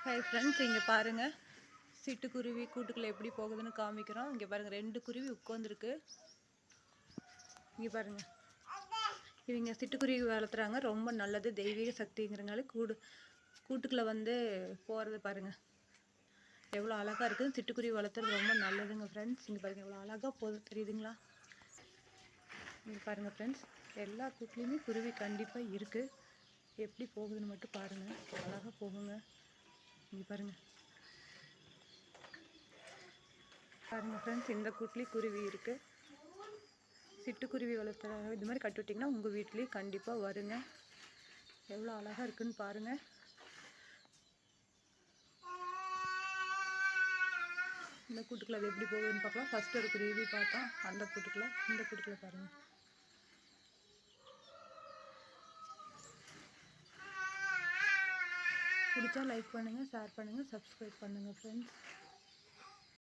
Hi friends, இங்கே பாருங்கள் சிட்டுக்குருவி கூட்டுக்குள்ளே எப்படி போகுதுன்னு காமிக்கிறோம். இங்கே பாருங்கள் 2 குருவி உட்காந்துருக்கு. இங்கே பாருங்கள், இவங்க சிட்டுக்குருவி வளர்த்துறாங்க. ரொம்ப நல்லது, தெய்வீக சக்திங்கிறனால கூட்டுக்குள்ளே வந்து போகிறது பாருங்கள் எவ்வளோ அழகாக இருக்குது. சிட்டுக்குருவி வளர்த்துறது ரொம்ப நல்லதுங்க ஃப்ரெண்ட்ஸ். இங்கே பாருங்கள் எவ்வளோ அழகாக போகுது, தெரியுதுங்களா? இங்கே பாருங்கள் ஃப்ரெண்ட்ஸ், எல்லா கூட்டுலேயுமே குருவி கண்டிப்பாக இருக்குது. எப்படி போகுதுன்னு மட்டும் பாருங்கள், அழகாக போகுங்க. இங்கே பாருங்கள் ஃப்ரெண்ட்ஸ், இந்த கூட்டுலேயும் குருவி இருக்குது. சிட்டுக்குருவி வளர்த்துறாங்க. இது மாதிரி கட்டி விட்டிங்கன்னா உங்கள் வீட்லேயும் கண்டிப்பாக வருங்க. எவ்வளோ அழகாக இருக்குன்னு பாருங்கள். இந்த கூட்டுக்குள்ள அது எப்படி போகுதுன்னு பார்க்கலாம். ஃபஸ்ட்டு ஒரு குருவி பார்த்தோம், அந்த கூட்டுக்குள்ள. இந்த கூட்டுக்குள்ள பாருங்கள். பிடிச்சா லைக் பண்ணுங்கள், ஷேர் பண்ணுங்கள், சப்ஸ்கிரைப் பண்ணுங்கள் ஃப்ரெண்ட்ஸ்.